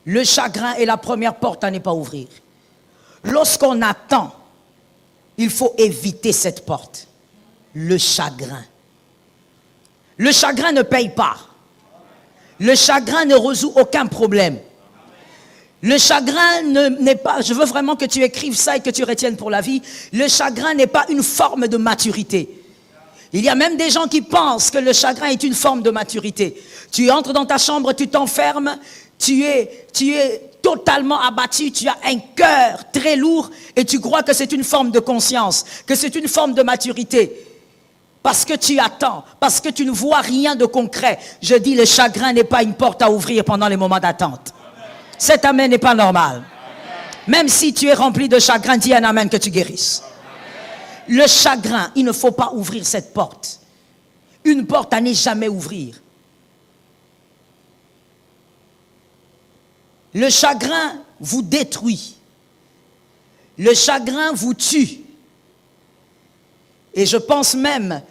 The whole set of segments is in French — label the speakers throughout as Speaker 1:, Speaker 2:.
Speaker 1: Le chagrin est la première porte à ne pas ouvrir. Lorsqu'on attend, il faut éviter cette porte. Le chagrin. Le chagrin ne paye pas. Le chagrin ne résout aucun problème. Le chagrin n'est pas, je veux vraiment que tu écrives ça et que tu retiennes pour la vie, le chagrin n'est pas une forme de maturité. Il y a même des gens qui pensent que le chagrin est une forme de maturité. Tu entres dans ta chambre, tu t'enfermes, tu es totalement abattu, tu as un cœur très lourd et tu crois que c'est une forme de conscience, que c'est une forme de maturité. Parce que tu attends, parce que tu ne vois rien de concret. Je dis, le chagrin n'est pas une porte à ouvrir pendant les moments d'attente. Cet amen n'est pas normal. Même si tu es rempli de chagrin, dis un amen que tu guérisses. Le chagrin, il ne faut pas ouvrir cette porte. Une porte à ne jamais ouvrir. Le chagrin vous détruit. Le chagrin vous tue. Et je pense même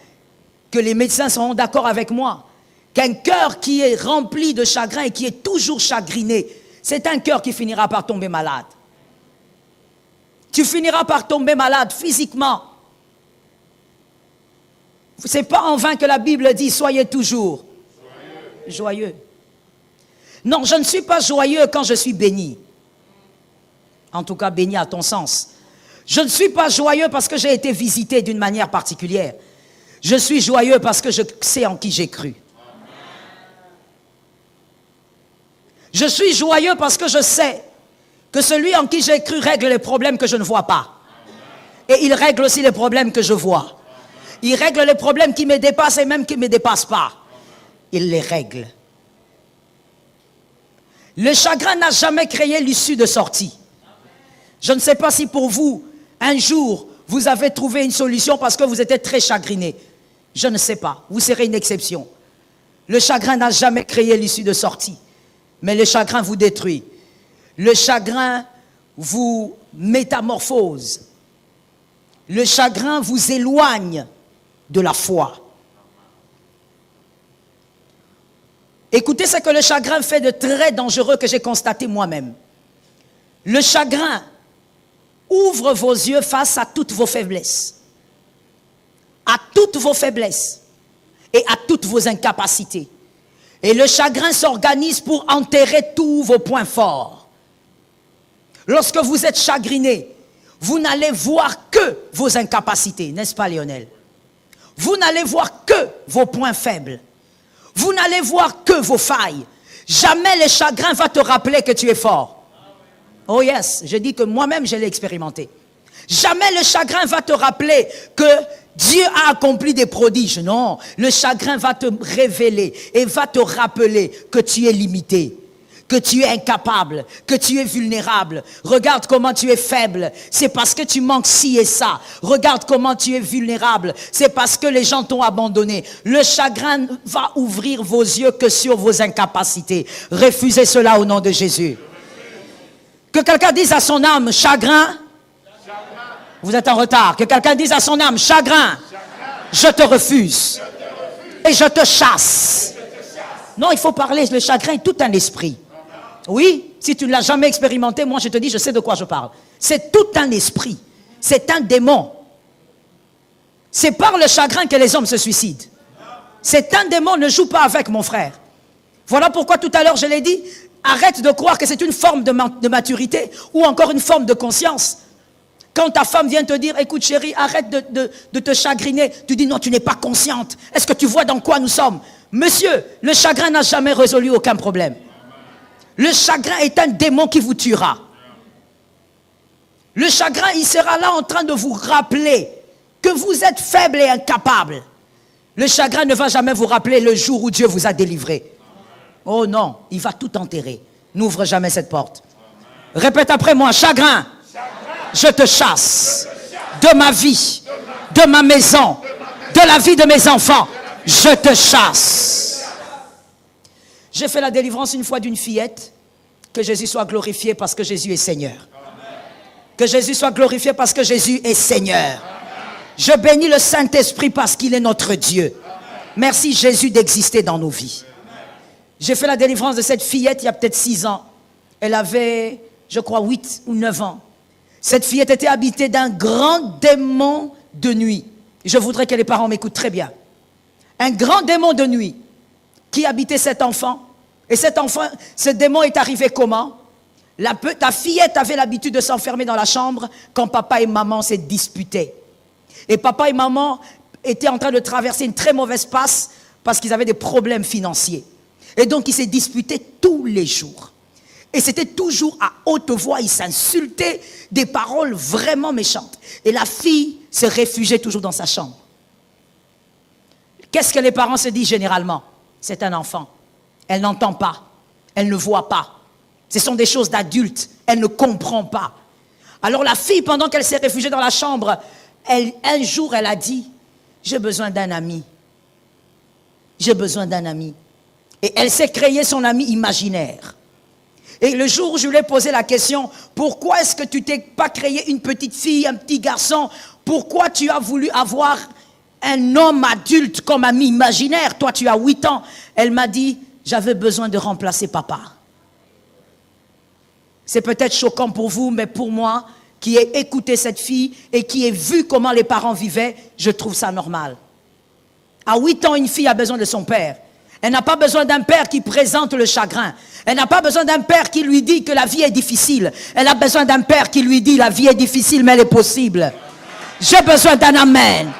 Speaker 1: que les médecins seront d'accord avec moi qu'un cœur qui est rempli de chagrin et qui est toujours chagriné, c'est un cœur qui finira par tomber malade. Tu finiras par tomber malade physiquement. Ce n'est pas en vain que la Bible dit « Soyez toujours joyeux ». Non, je ne suis pas joyeux quand je suis béni. En tout cas, béni à ton sens. Je ne suis pas joyeux parce que j'ai été visité d'une manière particulière. Je suis joyeux parce que je sais en qui j'ai cru. Je suis joyeux parce que je sais que celui en qui j'ai cru règle les problèmes que je ne vois pas. Et il règle aussi les problèmes que je vois. Il règle les problèmes qui me dépassent et même qui ne me dépassent pas. Il les règle. Le chagrin n'a jamais créé l'issue de sortie. Je ne sais pas si pour vous, un jour, vous avez trouvé une solution parce que vous étiez très chagriné. Je ne sais pas. Vous serez une exception. Le chagrin n'a jamais créé l'issue de sortie. Mais le chagrin vous détruit. Le chagrin vous métamorphose. Le chagrin vous éloigne de la foi. Écoutez ce que le chagrin fait de très dangereux que j'ai constaté moi-même. Le chagrin ouvre vos yeux face à toutes vos faiblesses. À toutes vos faiblesses. Et à toutes vos incapacités. Et le chagrin s'organise pour enterrer tous vos points forts. Lorsque vous êtes chagriné, vous n'allez voir que vos incapacités, n'est-ce pas Lionel? Vous n'allez voir que vos points faibles. Vous n'allez voir que vos failles. Jamais le chagrin va te rappeler que tu es fort. Oh yes, je dis que moi-même je l'ai expérimenté. Jamais le chagrin va te rappeler que Dieu a accompli des prodiges. Non, le chagrin va te révéler et va te rappeler que tu es limité, que tu es incapable, que tu es vulnérable. Regarde comment tu es faible. C'est parce que tu manques ci et ça. Regarde comment tu es vulnérable. C'est parce que les gens t'ont abandonné. Le chagrin va ouvrir vos yeux que sur vos incapacités. Refusez cela au nom de Jésus. Que quelqu'un dise à son âme, chagrin. Vous êtes en retard. Que quelqu'un dise à son âme, chagrin. Je te refuse. Et je te chasse. Non, il faut parler. Le chagrin est tout un esprit. Oui, si tu ne l'as jamais expérimenté, moi je te dis, je sais de quoi je parle. C'est tout un esprit. C'est un démon. C'est par le chagrin que les hommes se suicident. C'est un démon, ne joue pas avec mon frère. Voilà pourquoi tout à l'heure je l'ai dit, arrête de croire que c'est une forme de maturité ou encore une forme de conscience. Quand ta femme vient te dire, écoute chérie, arrête de te chagriner, tu dis non, tu n'es pas consciente. Est-ce que tu vois dans quoi nous sommes? Monsieur, le chagrin n'a jamais résolu aucun problème. Le chagrin est un démon qui vous tuera. Le chagrin, il sera là en train de vous rappeler que vous êtes faible et incapable. Le chagrin ne va jamais vous rappeler le jour où Dieu vous a délivré. Oh non, il va tout enterrer. N'ouvre jamais cette porte. Répète après moi, chagrin, je te chasse de ma vie, de ma maison, de la vie de mes enfants. Je te chasse. J'ai fait la délivrance une fois d'une fillette. Que Jésus soit glorifié parce que Jésus est Seigneur. Que Jésus soit glorifié parce que Jésus est Seigneur. Je bénis le Saint-Esprit parce qu'il est notre Dieu. Merci Jésus d'exister dans nos vies. J'ai fait la délivrance de cette fillette il y a peut-être 6 ans. Elle avait, je crois, 8 ou 9 ans. Cette fille était habitée d'un grand démon de nuit. Je voudrais que les parents m'écoutent très bien. Un grand démon de nuit qui habitait cet enfant. Et cet enfant, ce démon est arrivé comment? Ta fillette avait l'habitude de s'enfermer dans la chambre quand papa et maman se disputaient. Et papa et maman étaient en train de traverser une très mauvaise passe parce qu'ils avaient des problèmes financiers. Et donc ils se disputaient tous les jours. Et c'était toujours à haute voix, ils s'insultaient, des paroles vraiment méchantes. Et la fille se réfugiait toujours dans sa chambre. Qu'est-ce que les parents se disent généralement? C'est un enfant. Elle n'entend pas. Elle ne voit pas. Ce sont des choses d'adultes. Elle ne comprend pas. Alors la fille, pendant qu'elle s'est réfugiée dans la chambre, un jour, elle a dit, j'ai besoin d'un ami. J'ai besoin d'un ami. Et elle s'est créée son ami imaginaire. Et le jour où je lui ai posé la question, pourquoi est-ce que tu t'es pas créé une petite fille, un petit garçon? Pourquoi tu as voulu avoir un homme adulte comme ami imaginaire? Toi, tu as 8 ans. Elle m'a dit, j'avais besoin de remplacer papa. C'est peut-être choquant pour vous, mais pour moi, qui ai écouté cette fille et qui ai vu comment les parents vivaient, je trouve ça normal. À 8 ans, une fille a besoin de son père. Elle n'a pas besoin d'un père qui présente le chagrin. Elle n'a pas besoin d'un père qui lui dit que la vie est difficile. Elle a besoin d'un père qui lui dit la vie est difficile, mais elle est possible. J'ai besoin d'un amen.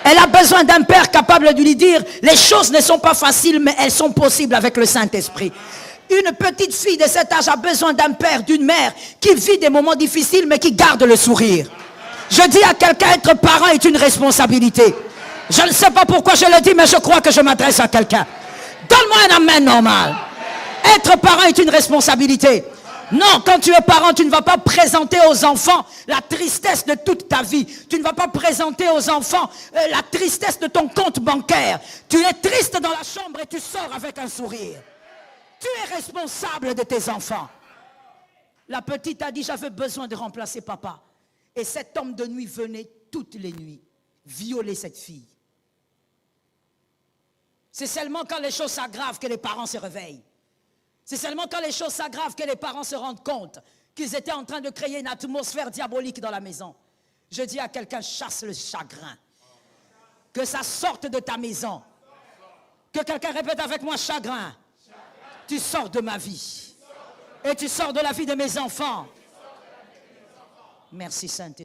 Speaker 1: Elle a besoin d'un père capable de lui dire les choses ne sont pas faciles, mais elles sont possibles avec le Saint-Esprit. Une petite fille de cet âge a besoin d'un père, d'une mère qui vit des moments difficiles, mais qui garde le sourire. Je dis à quelqu'un, être parent est une responsabilité. Je ne sais pas pourquoi je le dis, mais je crois que je m'adresse à quelqu'un. Donne-moi un amen normal. Être parent est une responsabilité. Non, quand tu es parent, tu ne vas pas présenter aux enfants la tristesse de toute ta vie. Tu ne vas pas présenter aux enfants la tristesse de ton compte bancaire. Tu es triste dans la chambre et tu sors avec un sourire. Tu es responsable de tes enfants. La petite a dit, j'avais besoin de remplacer papa. Et cet homme de nuit venait toutes les nuits violer cette fille. C'est seulement quand les choses s'aggravent que les parents se réveillent. C'est seulement quand les choses s'aggravent que les parents se rendent compte qu'ils étaient en train de créer une atmosphère diabolique dans la maison. Je dis à quelqu'un, chasse le chagrin. Que ça sorte de ta maison. Que quelqu'un répète avec moi, chagrin. Tu sors de ma vie. Et tu sors de la vie de mes enfants. Merci Saint-Esprit.